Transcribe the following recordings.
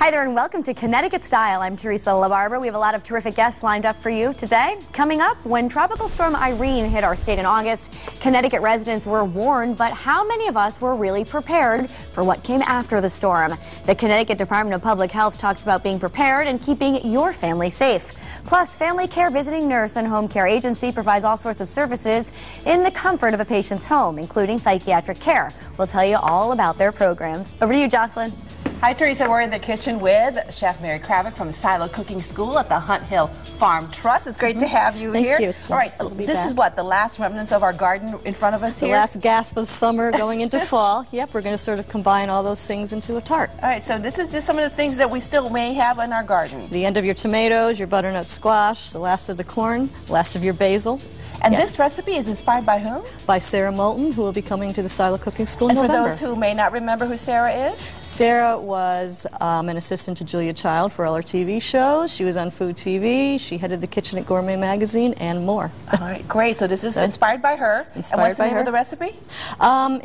Hi there and welcome to Connecticut Style. I'm Teresa LaBarbera. We have a lot of terrific guests lined up for you today. Coming up, when Tropical Storm Irene hit our state in August, Connecticut residents were warned, but how many of us were really prepared for what came after the storm? The Connecticut Department of Public Health talks about being prepared and keeping your family safe. Plus, Family Care Visiting Nurse and Home Care Agency provides all sorts of services in the comfort of a patient's home, including psychiatric care. We'll tell you all about their programs. Over to you, Jocelyn. Hi, Teresa. We're in the kitchen with Chef Mary Kravick from Silo Cooking School at the Hunt Hill Farm Trust. It's great to have you here. Thank you. It's all right, this is what, the last remnants of our garden in front of us the here? The last gasp of summer going into fall. Yep, we're going to sort of combine all those things into a tart. All right, so this is just some of the things that we still may have in our garden. The end of your tomatoes, your butternut squash, the last of the corn, last of your basil. And this recipe is inspired by whom? By Sarah Moulton, who will be coming to the Silo Cooking School in November. And for those who may not remember who Sarah is? Sarah was an assistant to Julia Child for all her TV shows. She was on Food TV. She headed the kitchen at Gourmet Magazine and more. All right, great. So this is inspired by her. Inspired and what's the by name of the recipe?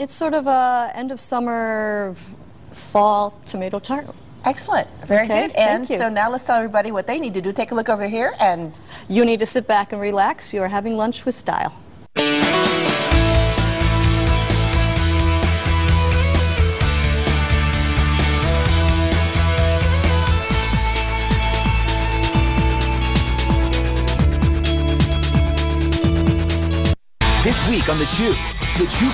It's sort of a end of summer, fall tomato tart. Excellent. Very good. And thank you. So now let's tell everybody what they need to do. Take a look over here and... You need to sit back and relax. You are having lunch with style. This week on The Chew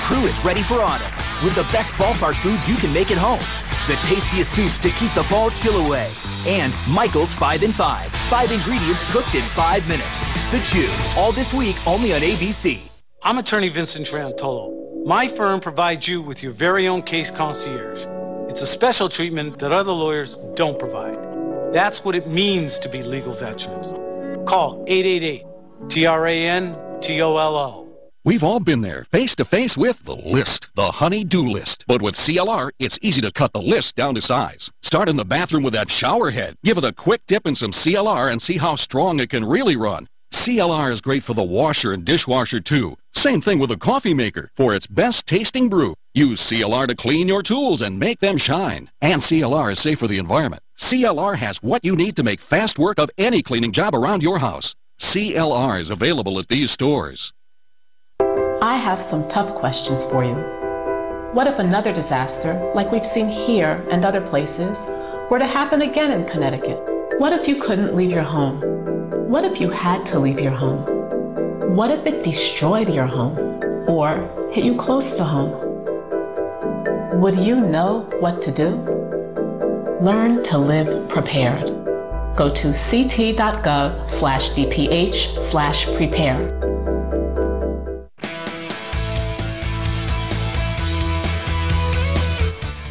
crew is ready for autumn with the best ballpark foods you can make at home. The tastiest soups to keep the ball chill away. And Michael's 5 in 5. 5 ingredients cooked in 5 minutes. The Chew. All this week only on ABC. I'm attorney Vincent Trantolo. My firm provides you with your very own case concierge. It's a special treatment that other lawyers don't provide. That's what it means to be legal veterans. Call 888-TRAN-TOLO. We've all been there, face-to-face with the list, the honey-do list. But with CLR, it's easy to cut the list down to size. Start in the bathroom with that shower head. Give it a quick dip in some CLR and see how strong it can really run. CLR is great for the washer and dishwasher, too. Same thing with a coffee maker. For its best-tasting brew, use CLR to clean your tools and make them shine. And CLR is safe for the environment. CLR has what you need to make fast work of any cleaning job around your house. CLR is available at these stores. I have some tough questions for you. What if another disaster, like we've seen here and other places, were to happen again in Connecticut? What if you couldn't leave your home? What if you had to leave your home? What if it destroyed your home or hit you close to home? Would you know what to do? Learn to live prepared. Go to ct.gov/dph/prepare.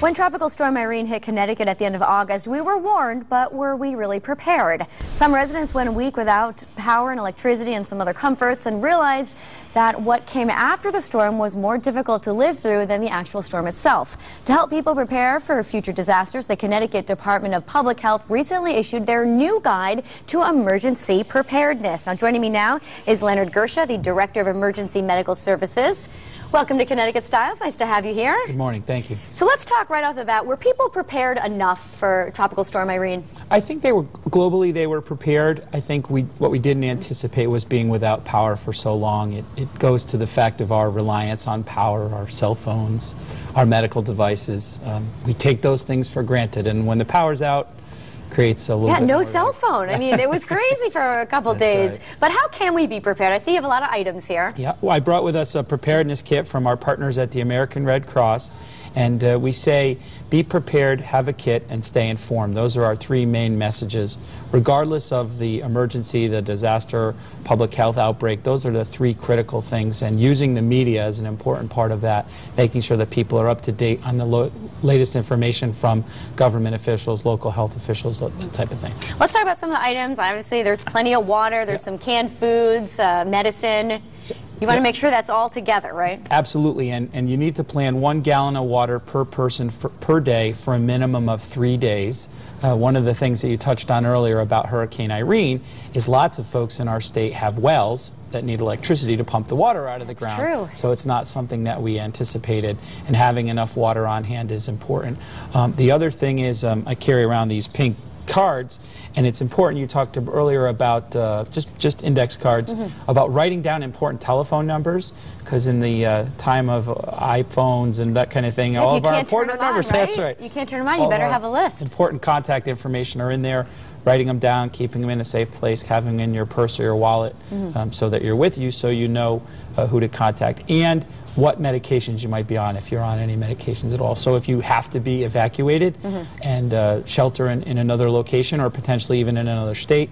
When Tropical Storm Irene hit Connecticut at the end of August, we were warned, but were we really prepared? Some residents went a week without power and electricity and some other comforts and realized that what came after the storm was more difficult to live through than the actual storm itself. To help people prepare for future disasters, the Connecticut Department of Public Health recently issued their new guide to emergency preparedness. Now, joining me now is Leonard Gersha, the Director of Emergency Medical Services. Welcome to Connecticut Style. It's nice to have you here. Good morning. Thank you. So let's talk right off the bat. Were people prepared enough for Tropical Storm Irene? I think they were, globally they were prepared. I think what we didn't anticipate was being without power for so long. It goes to the fact of our reliance on power, our cell phones, our medical devices. We take those things for granted, and when the power's out, creates a little bit no more cell phone. I mean, it was crazy for a couple days. Right. But how can we be prepared? I see you have a lot of items here. Yeah, well, I brought with us a preparedness kit from our partners at the American Red Cross. And we say, be prepared, have a kit, and stay informed. Those are our 3 main messages. Regardless of the emergency, the disaster, public health outbreak, those are the 3 critical things. And using the media is an important part of that, making sure that people are up to date on the latest information from government officials, local health officials, that type of thing. Let's talk about some of the items. Obviously, there's plenty of water, there's some canned foods, medicine. You want to make sure that's all together, right? Absolutely, and you need to plan 1 gallon of water per person per day for a minimum of 3 days. One of the things that you touched on earlier about Hurricane Irene is lots of folks in our state have wells that need electricity to pump the water out of the ground. True. So it's not something that we anticipated, and having enough water on hand is important. The other thing is I carry around these pink cards, and it's important. You talked earlier about just index cards, about writing down important telephone numbers, because in the time of iPhones and that kind of thing, all of our important numbers. That's right. You can't turn them on. You better have a list. Important contact information are in there. Writing them down, keeping them in a safe place, having them in your purse or your wallet, so that you're with you, so you know who to contact, and what medications you might be on, if you're on any medications at all. So if you have to be evacuated and shelter in another location, or potentially even in another state,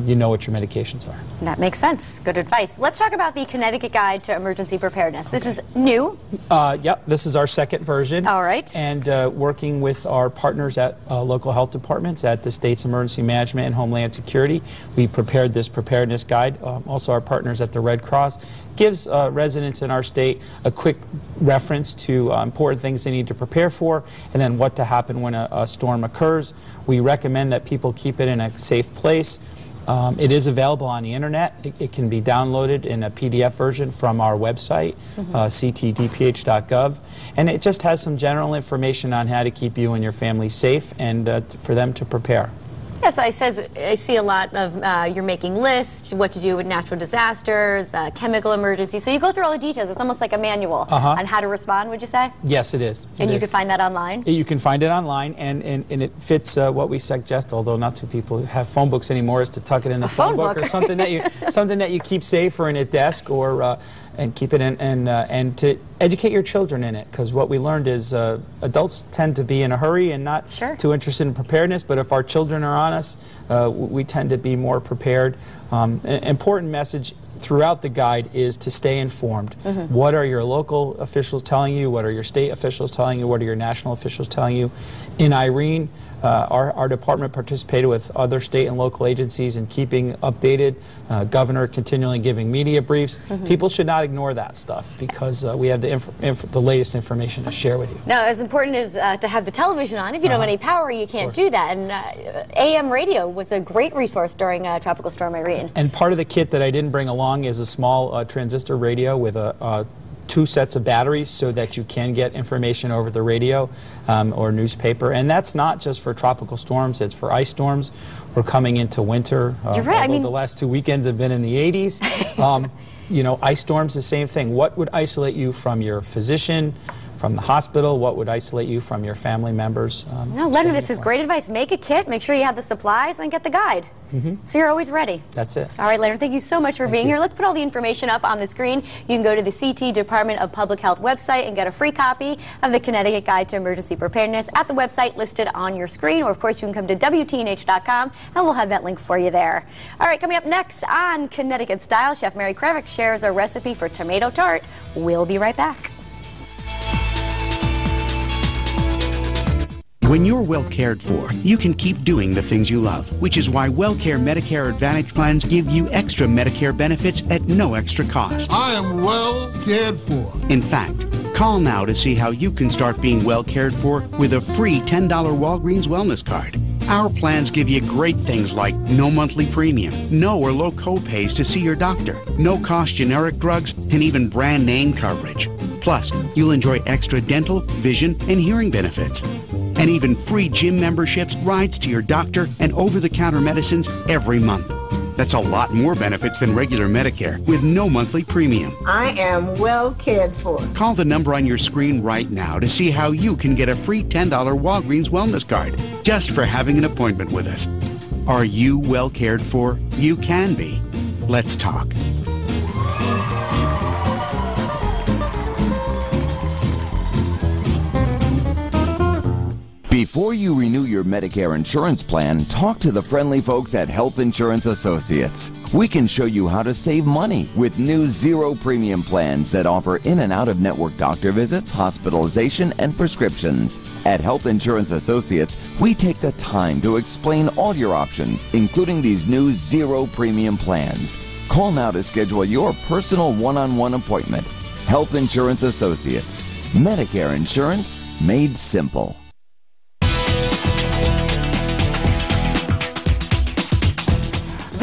you know what your medications are. That makes sense. Good advice. Let's talk about the Connecticut Guide to Emergency Preparedness. This is new. Yep, this is our second version. All right. And working with our partners at local health departments at the state's Emergency Management and Homeland Security, we prepared this preparedness guide. Also our partners at the Red Cross. Gives residents in our state a quick reference to important things they need to prepare for, and then what to happen when a storm occurs. We recommend that people keep it in a safe place. It is available on the internet. It can be downloaded in a PDF version from our website, ctdph.gov, and it just has some general information on how to keep you and your family safe, and for them to prepare. Yes, I see a lot of you're making lists, what to do with natural disasters, chemical emergencies. So you go through all the details. It's almost like a manual on how to respond, would you say? Yes, it is. And you can find that online? You can find it online, and it fits what we suggest, although not too people who have phone books anymore, is to tuck it in the phone book or something that you keep safe, or in a desk, or and keep it in, and to educate your children in it, because what we learned is adults tend to be in a hurry and not too interested in preparedness, but if our children are on us, we tend to be more prepared. An important message throughout the guide is to stay informed. What are your local officials telling you? What are your state officials telling you? What are your national officials telling you? In Irene, our department participated with other state and local agencies in keeping updated. Governor continually giving media briefs. People should not ignore that stuff, because we have the latest information to share with you. Now, as important as to have the television on, if you don't have any power, you can't do that. And AM radio was a great resource during Tropical Storm Irene. And part of the kit that I didn't bring along is a small transistor radio with two sets of batteries, so that you can get information over the radio or newspaper. And that's not just for tropical storms, it's for ice storms. We're coming into winter. You're right. I mean, the last 2 weekends have been in the 80s. You know, ice storms, the same thing. What would isolate you from your physician, from the hospital? What would isolate you from your family members? No, Leonard, this is great advice. Make a kit, make sure you have the supplies, and get the guide. So you're always ready. That's it. All right, Leonard, thank you so much for being here. Let's put all the information up on the screen. You can go to the CT Department of Public Health website and get a free copy of the Connecticut Guide to Emergency Preparedness at the website listed on your screen, or of course you can come to WTNH.com and we'll have that link for you there. All right, coming up next on Connecticut Style, Chef Mary Kravick shares a recipe for tomato tart. We'll be right back. When you're well cared for, you can keep doing the things you love, which is why WellCare Medicare Advantage plans give you extra Medicare benefits at no extra cost. I am well cared for. In fact, call now to see how you can start being well cared for with a free $10 Walgreens Wellness Card. Our plans give you great things like no monthly premium, no or low co-pays to see your doctor, no cost generic drugs, and even brand name coverage. Plus, you'll enjoy extra dental, vision, and hearing benefits. And even free gym memberships, rides to your doctor, and over-the-counter medicines every month. That's a lot more benefits than regular Medicare with no monthly premium. I am well cared for. Call the number on your screen right now to see how you can get a free $10 Walgreens Wellness Card just for having an appointment with us. Are you well cared for? You can be. Let's talk. Before you renew your Medicare insurance plan, talk to the friendly folks at Health Insurance Associates. We can show you how to save money with new zero premium plans that offer in and out of network doctor visits, hospitalization, and prescriptions. At Health Insurance Associates, we take the time to explain all your options, including these new zero premium plans. Call now to schedule your personal one-on-one appointment. Health Insurance Associates. Medicare insurance made simple.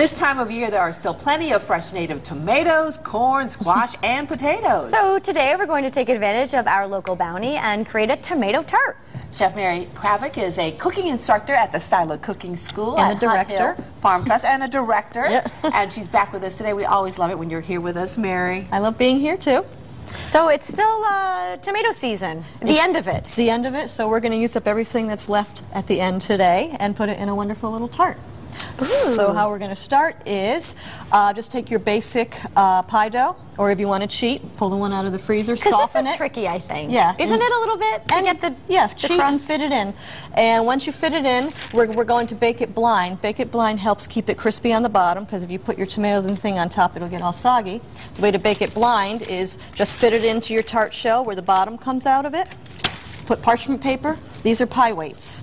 This time of year, there are still plenty of fresh native tomatoes, corn, squash, and potatoes. So today we're going to take advantage of our local bounty and create a tomato tart. Chef Mary Kravick is a cooking instructor at the Silo Cooking School And at a director. Hunt Hill Farm Trust, and a director. Yeah. And she's back with us today. We always love it when you're here with us, Mary. I love being here too. So it's still tomato season, the end of it. It's the end of it, so we're going to use up everything that's left at the end today and put it in a wonderful little tart. Ooh. So how we're going to start is just take your basic pie dough, or if you want to cheat, pull the one out of the freezer, soften this is it. tricky, I think. Yeah. Isn't it a little bit to get the cheat crust? and fit it in. And once you fit it in, we're going to bake it blind. Bake it blind helps keep it crispy on the bottom, because if you put your tomatoes and thing on top, it'll get all soggy. The way to bake it blind is just fit it into your tart shell where the bottom comes out of it. Put parchment paper. These are pie weights.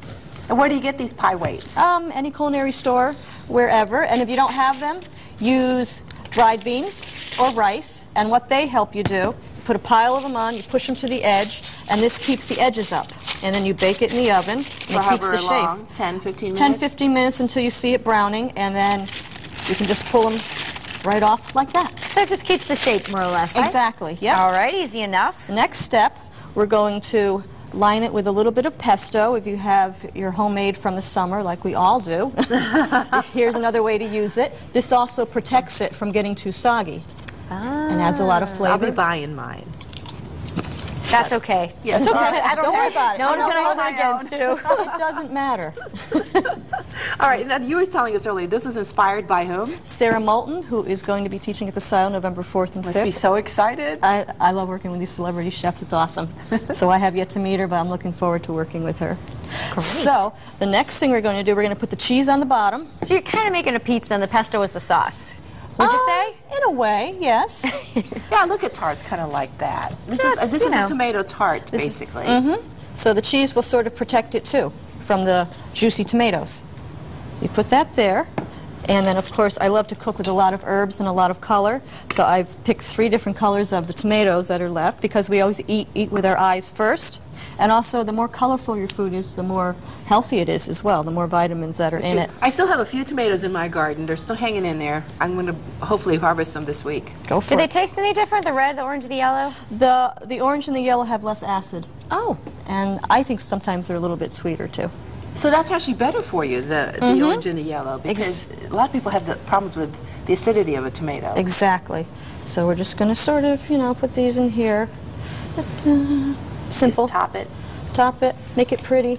And where do you get these pie weights? Any culinary store, wherever. And if you don't have them, use dried beans or rice. And what they help you do, you put a pile of them on, you push them to the edge, and this keeps the edges up. And then you bake it in the oven, and it keeps the shape. 10, 15 minutes? 10, 15 minutes until you see it browning, and then you can just pull them right off like that. So it just keeps the shape, more or less, right? Exactly, yeah. All right, easy enough. The next step, we're going to line it with a little bit of pesto if you have your homemade from the summer, like we all do. Here's another way to use it. This also protects it from getting too soggy and adds a lot of flavor. I'll be buying mine. That's okay. It's okay. Don't worry about it. No one's going to hold it against you. It doesn't matter. All right, now you were telling us earlier, this was inspired by whom? Sarah Moulton, who is going to be teaching at the Silo November 4th and 5th. Must be so excited. I love working with these celebrity chefs. It's awesome. So I have yet to meet her, but I'm looking forward to working with her. Great. So the next thing we're going to do, we're going to put the cheese on the bottom. So you're kind of making a pizza and the pesto is the sauce. Would you say? In a way, yes. Yeah, look at tarts kind of like that. This is a tomato tart, basically. So the cheese will sort of protect it too from the juicy tomatoes. You put that there, and then of course I love to cook with a lot of herbs and a lot of color. So I've picked 3 different colors of the tomatoes that are left, because we always eat with our eyes first. And also, the more colorful your food is, the more healthy it is as well, the more vitamins that are in it. I still have a few tomatoes in my garden. They're still hanging in there. I'm going to hopefully harvest them this week. Go for it. Do they taste any different, the red, the orange, the yellow? The orange and the yellow have less acid. Oh. And I think sometimes they're a little bit sweeter too. So that's actually better for you, the orange and the yellow, because a lot of people have the problems with the acidity of a tomato. Exactly. So we're just going to sort of, put these in here. Simple. Just top it. Top it. Make it pretty.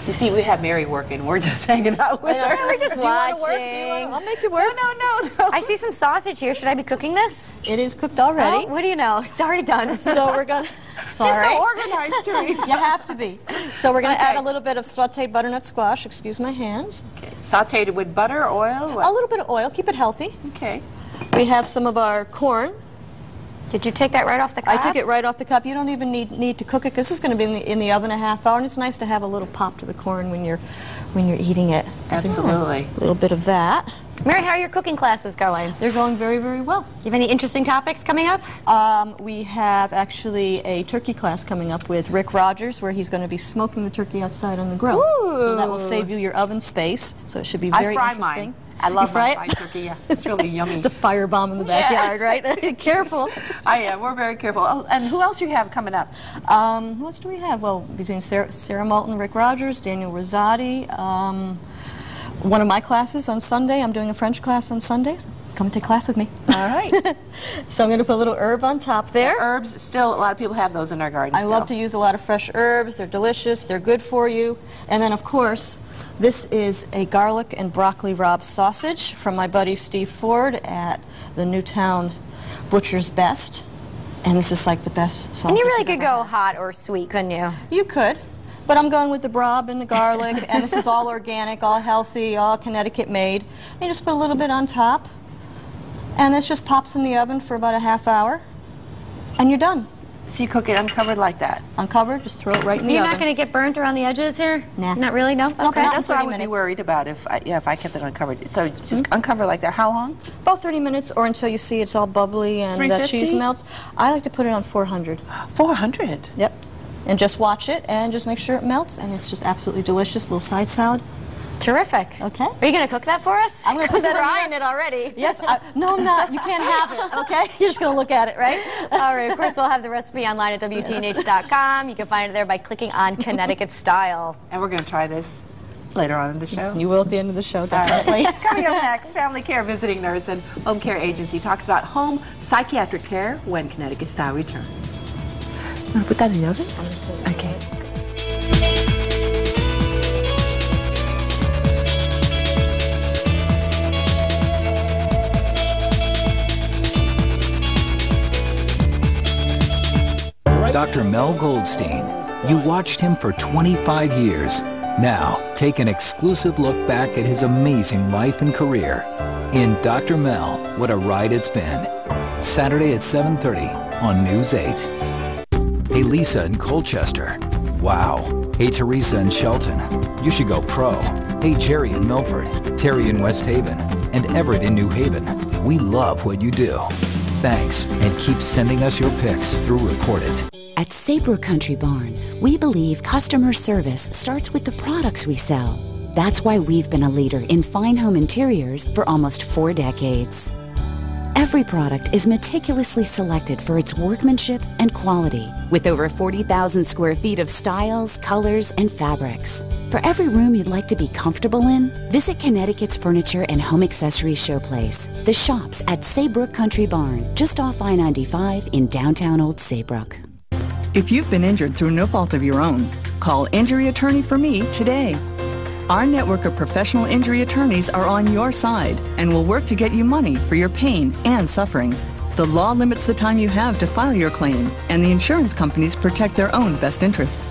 You see, we have Mary working. We're just hanging out with her. We're just Do you want to work? I'll make you work. No. I see some sausage here. Should I be cooking this? It is cooked already. Oh, what do you know? It's already done. So we're going to... Sorry. She's so organized, Teresa. You have to be. So we're going to add a little bit of sauteed butternut squash. Excuse my hands. Okay. Sauteed with butter, oil? What? A little bit of oil. Keep it healthy. Okay. We have some of our corn. Did you take that right off the cup? I took it right off the cup. You don't even need to cook it, because this is going to be in the oven a half hour, and it's nice to have a little pop to the corn when you're eating it. Absolutely. A little bit of that. Mary, how are your cooking classes going? They're going very, very well. Do you have any interesting topics coming up? We have actually a turkey class coming up with Rick Rogers, where he's going to be smoking the turkey outside on the grill. Ooh. So that will save you your oven space. So it should be very I fry interesting. mine. I love my fried turkey. Yeah. It's really yummy. It's a firebomb in the backyard, right? Careful. I am. We're very careful. Oh, and who else do you have coming up? Who else do we have? Well, between Sarah Moulton, Rick Rogers, Daniel Rosati. One of my classes on Sunday. I'm doing a French class on Sundays. Come take class with me. All right. So I'm going to put a little herb on top there. Herbs, still, a lot of people have those in our garden. I love to use a lot of fresh herbs. They're delicious. They're good for you. And then, of course, this is a garlic and broccoli Rob sausage from my buddy Steve Ford at the Newtown Butcher's Best. And this is like the best sausage. And you really could go hot or sweet, couldn't you? You could. But I'm going with the Rob and the garlic, and this is all organic, all healthy, all Connecticut made. And you just put a little bit on top, and this just pops in the oven for about a half hour, and you're done. So you cook it uncovered like that? Uncovered, just throw it right in the oven. You're not going to get burnt around the edges here? Nah. Not really, no? Nope, Okay. not That's what I 30 would be minutes. worried about if I kept it uncovered. So just uncover like that. How long? About 30 minutes, or until you see it's all bubbly and the 350? cheese melts. I like to put it on 400. 400? Yep. And just watch it and just make sure it melts, and it's just absolutely delicious. Little side salad. Terrific. Okay. Are you going to cook that for us? I'm going to put that in we're there. eyeing it already. Yes. No, I'm not. You can't have it, okay? You're just going to look at it, right? All right. Of course, we'll have the recipe online at WTNH.com. You can find it there by clicking on Connecticut Style. And we're going to try this later on in the show. You will at the end of the show, definitely. Coming up next, family care visiting nurse and home care agency talks about home psychiatric care when Connecticut Style returns. You want to put that in the oven? Okay. Dr. Mel Goldstein. You watched him for 25 years. Now, take an exclusive look back at his amazing life and career in Dr. Mel, What a Ride It's Been. Saturday at 7:30 on News 8. Hey, Lisa in Colchester. Wow. Hey, Teresa in Shelton. You should go pro. Hey, Jerry in Milford, Terry in West Haven, and Everett in New Haven. We love what you do. Thanks, and keep sending us your pics through Report It. At Saybrook Country Barn, we believe customer service starts with the products we sell. That's why we've been a leader in fine home interiors for almost 4 decades. Every product is meticulously selected for its workmanship and quality, with over 40,000 square feet of styles, colors, and fabrics. For every room you'd like to be comfortable in, visit Connecticut's Furniture and Home Accessories Showplace, the shops at Saybrook Country Barn, just off I-95 in downtown Old Saybrook. If you've been injured through no fault of your own, call Injury Attorney for Me today. Our network of professional injury attorneys are on your side and will work to get you money for your pain and suffering. The law limits the time you have to file your claim, and the insurance companies protect their own best interest.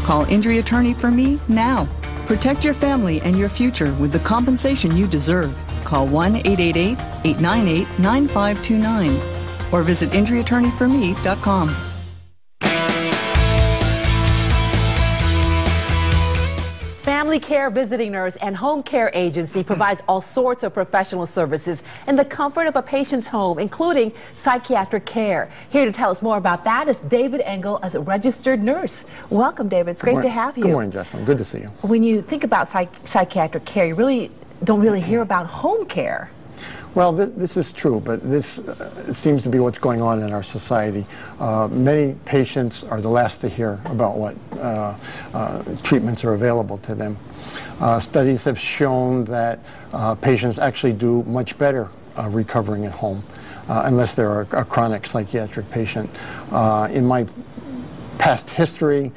Call Injury Attorney for Me now. Protect your family and your future with the compensation you deserve. Call 1-888-898-9529 or visit injuryattorneyforme.com. Family Care Visiting Nurse and Home Care Agency provides all sorts of professional services in the comfort of a patient's home, including psychiatric care. Here to tell us more about that is David Engel as a registered nurse. Welcome, David. It's great to have you. Good morning, Justin. Good to see you. When you think about psychiatric care, you really don't hear about home care. Well, this is true, but this seems to be what's going on in our society. Many patients are the last to hear about what treatments are available to them. Studies have shown that patients actually do much better recovering at home, unless they're a chronic psychiatric patient. In my past history,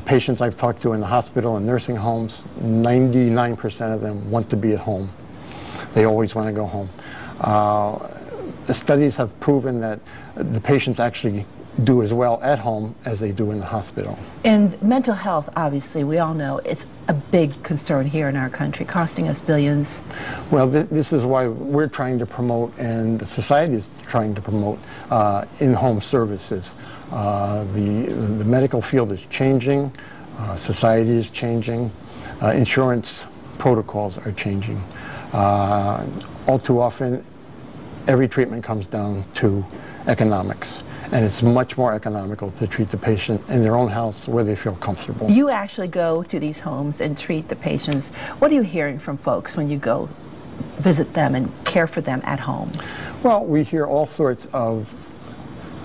patients I've talked to in the hospital and nursing homes, 99% of them want to be at home. They always want to go home. The studies have proven that the patients actually do as well at home as they do in the hospital. And mental health, obviously, we all know it's a big concern here in our country, costing us billions. Well, this is why we're trying to promote, and the society is trying to promote, in-home services. The medical field is changing, society is changing, insurance protocols are changing. All too often, every treatment comes down to economics, and it's much more economical to treat the patient in their own house where they feel comfortable. You actually go to these homes and treat the patients. What are you hearing from folks when you go visit them and care for them at home? Well, we hear all sorts of,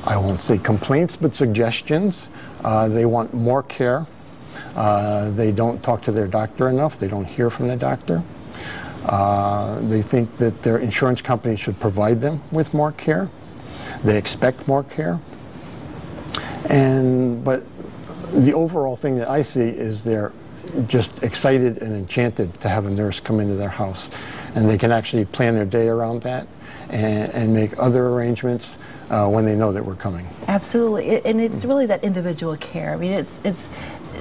I won't say complaints, but suggestions. They want more care. They don't talk to their doctor enough. They don't hear from the doctor. They think that their insurance company should provide them with more care. They expect more care. But the overall thing that I see is they're just excited and enchanted to have a nurse come into their house. And they can actually plan their day around that and make other arrangements when they know that we're coming. Absolutely. And it's really that individual care. I mean,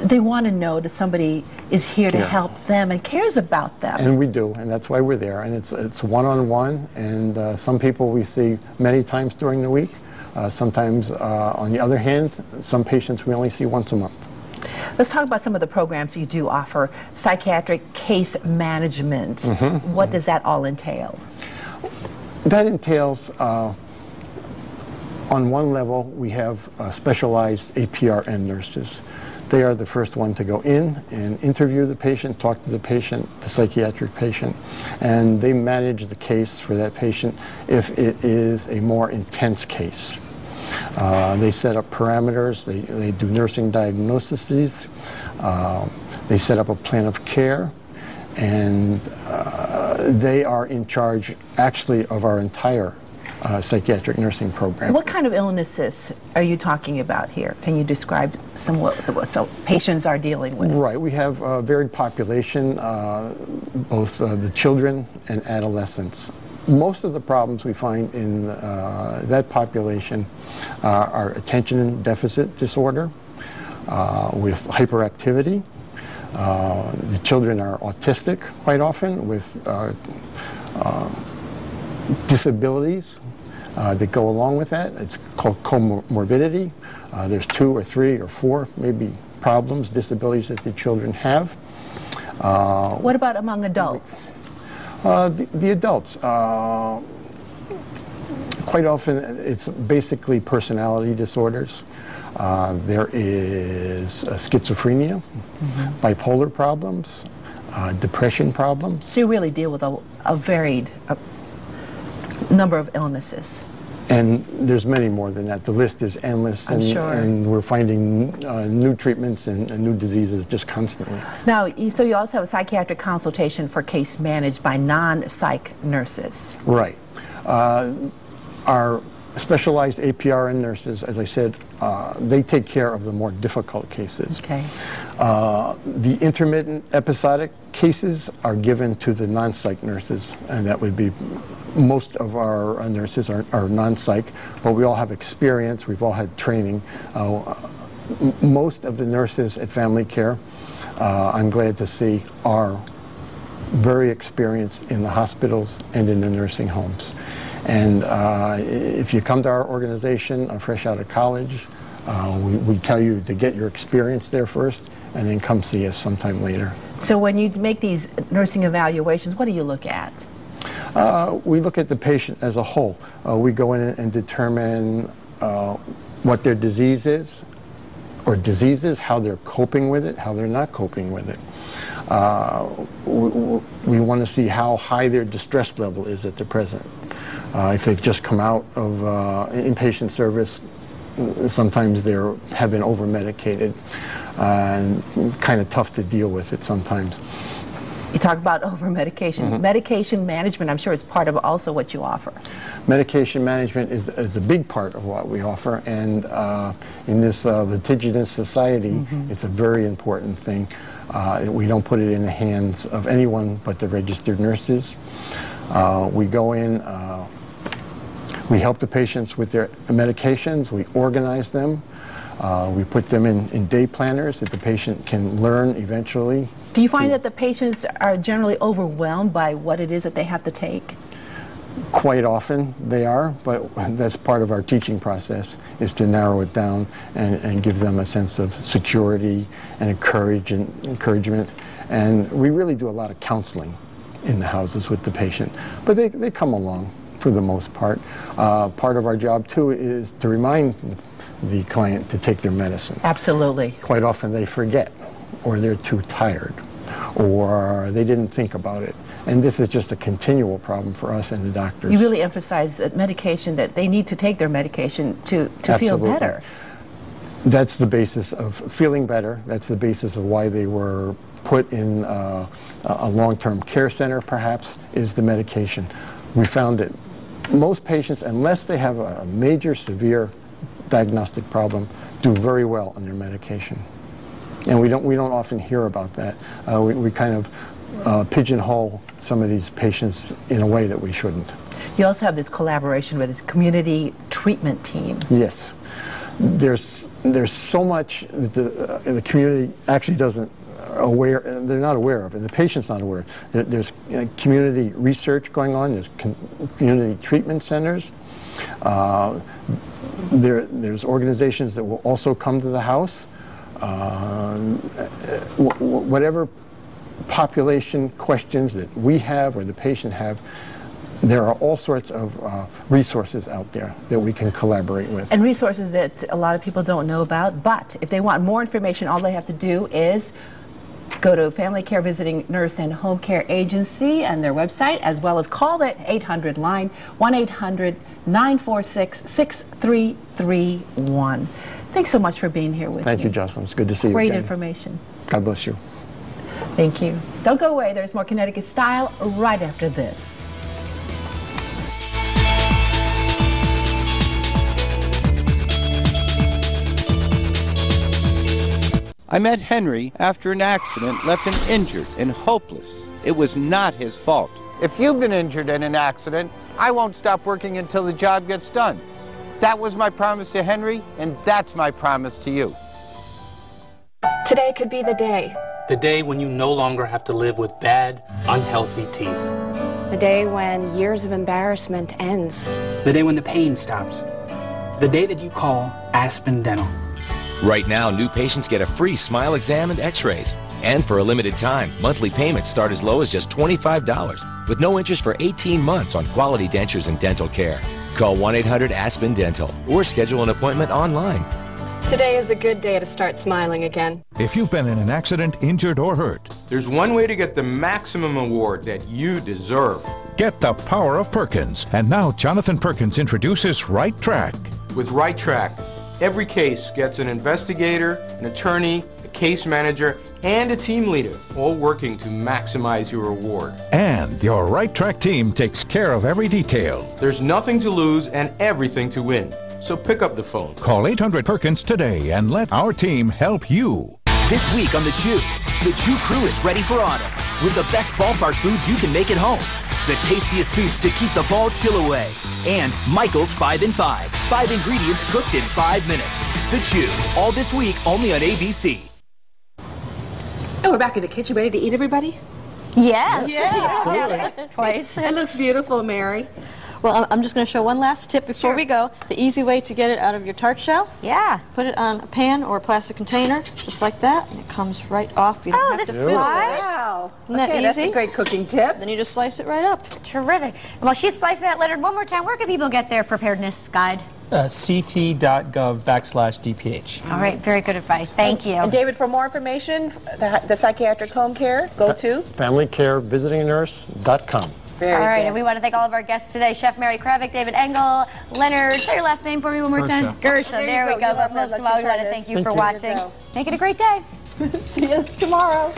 they want to know that somebody is here to help them and cares about them. And we do, and that's why we're there. And it's one-on-one, and some people we see many times during the week. Sometimes, on the other hand, some patients we only see once a month. Let's talk about some of the programs you do offer. Psychiatric case management. What does that all entail? That entails, on one level, we have specialized APRN nurses. They are the first one to go in and interview the patient, talk to the patient, the psychiatric patient, and they manage the case for that patient if it is a more intense case. They set up parameters, they do nursing diagnoses, they set up a plan of care, and they are in charge actually of our entire psychiatric nursing program. What kind of illnesses are you talking about here? Can you describe some what patients are dealing with? Right, we have a varied population, both the children and adolescents. Most of the problems we find in that population are attention deficit disorder with hyperactivity. The children are autistic quite often with disabilities that go along with that. It's called comorbidity. There's 2 or 3 or 4 maybe problems, disabilities that the children have. What about among adults? The adults, quite often it's basically personality disorders. There is schizophrenia, bipolar problems, depression problems. So you really deal with a varied number of illnesses. And there's many more than that. The list is endless, and we're finding new treatments and new diseases just constantly. Now, so you also have a psychiatric consultation for case managed by non-psych nurses. Right. Our specialized APRN nurses, as I said, they take care of the more difficult cases. Okay. The intermittent episodic cases are given to the non-psych nurses, and that would be most of our nurses are non-psych, but we all have experience, we've all had training. Most of the nurses at Family Care, I'm glad to see, are very experienced in the hospitals and in the nursing homes. And if you come to our organization fresh out of college, we tell you to get your experience there first and then come see us sometime later. So when you make these nursing evaluations, what do you look at? We look at the patient as a whole. We go in and determine what their disease is, or diseases, how they're coping with it, how they're not coping with it. We want to see how high their distress level is at the present. If they've just come out of inpatient service, sometimes they have been over-medicated and kind of tough to deal with it sometimes. You talk about over-medication. Medication management, I'm sure, is part of also what you offer. Medication management is a big part of what we offer, and in this litigious society, it's a very important thing. We don't put it in the hands of anyone but the registered nurses. We go in, we help the patients with their medications, we organize them, we put them in day planners that the patient can learn eventually. Do you find that the patients are generally overwhelmed by what it is that they have to take? Quite often they are, but that's part of our teaching process, is to narrow it down and give them a sense of security and encouragement. And we really do a lot of counseling in the houses with the patient, but they come along for the most part. Part of our job too is to remind the client to take their medicine. Absolutely. Quite often they forget, or they're too tired, or they didn't think about it. And this is just a continual problem for us and the doctors. You really emphasize that medication, that they need to take their medication to feel better. That's the basis of feeling better. That's the basis of why they were put in a long-term care center, perhaps, is the medication. We found that most patients, unless they have a major, severe diagnostic problem, do very well on their medication. And we don't often hear about that. We kind of pigeonhole some of these patients in a way that we shouldn't. You also have this collaboration with this community treatment team. Yes. There's so much that the community actually doesn't they're not aware of, and the patient's not aware. There's community research going on, there's community treatment centers. There's organizations that will also come to the house. Whatever population questions that we have or the patient have, there are all sorts of resources out there that we can collaborate with. And resources that a lot of people don't know about, but if they want more information, all they have to do is go to Family Care Visiting Nurse and Home Care Agency and their website, as well as call the 800 line, 1-800-946-6331. Thanks so much for being here with me. Thank you, Jocelyn. It's good to see you Great again. information. God bless you. Thank you. Don't go away. There's more Connecticut Style right after this. I met Henry after an accident left him injured and hopeless. It was not his fault. If you've been injured in an accident, I won't stop working until the job gets done. That was my promise to Henry, and that's my promise to you. Today could be the day. The day when you no longer have to live with bad, unhealthy teeth. The day when years of embarrassment ends. The day when the pain stops. The day that you call Aspen Dental. Right now, new patients get a free smile exam and x-rays. And for a limited time, monthly payments start as low as just $25, with no interest for 18 months on quality dentures and dental care. Call 1-800-ASPEN-DENTAL or schedule an appointment online. Today is a good day to start smiling again. If you've been in an accident, injured, or hurt, there's one way to get the maximum award that you deserve. Get the power of Perkins. And now Jonathan Perkins introduces Right Track. With Right Track, every case gets an investigator, an attorney, a case manager, and a team leader, all working to maximize your award. And your Right Track team takes care of every detail. There's nothing to lose and everything to win. So pick up the phone. Call 800-PERKINS today and let our team help you. This week on The Chew crew is ready for autumn with the best ballpark foods you can make at home. The tastiest soups to keep the ball chill away. And Michael's 5 in 5. 5 ingredients cooked in 5 minutes. The Chew. All this week only on ABC. And we're back in the kitchen, ready to eat, everybody? Yes. Yeah. Twice. It looks beautiful, Mary. Well, I'm just going to show one last tip before we go. The easy way to get it out of your tart shell. Yeah. Put it on a pan or a plastic container, just like that, and it comes right off. You don't have to fiddle with it. Wow. Isn't that easy? That's a great cooking tip. Then you just slice it right up. Terrific. And while she's slicing that, Leonard, one more time, where can people get their preparedness guide? ct.gov/DPH. All right, very good advice. Thank you. And David, for more information, the psychiatric home care, go to FamilyCareVisitingNurse.com. All right, and we want to thank all of our guests today. Chef Mary Kravick, David Engel, Leonard, say your last name for me one more time. Gersha. There we go. But most of all, we want to thank you for watching. Make it a great day. See you tomorrow.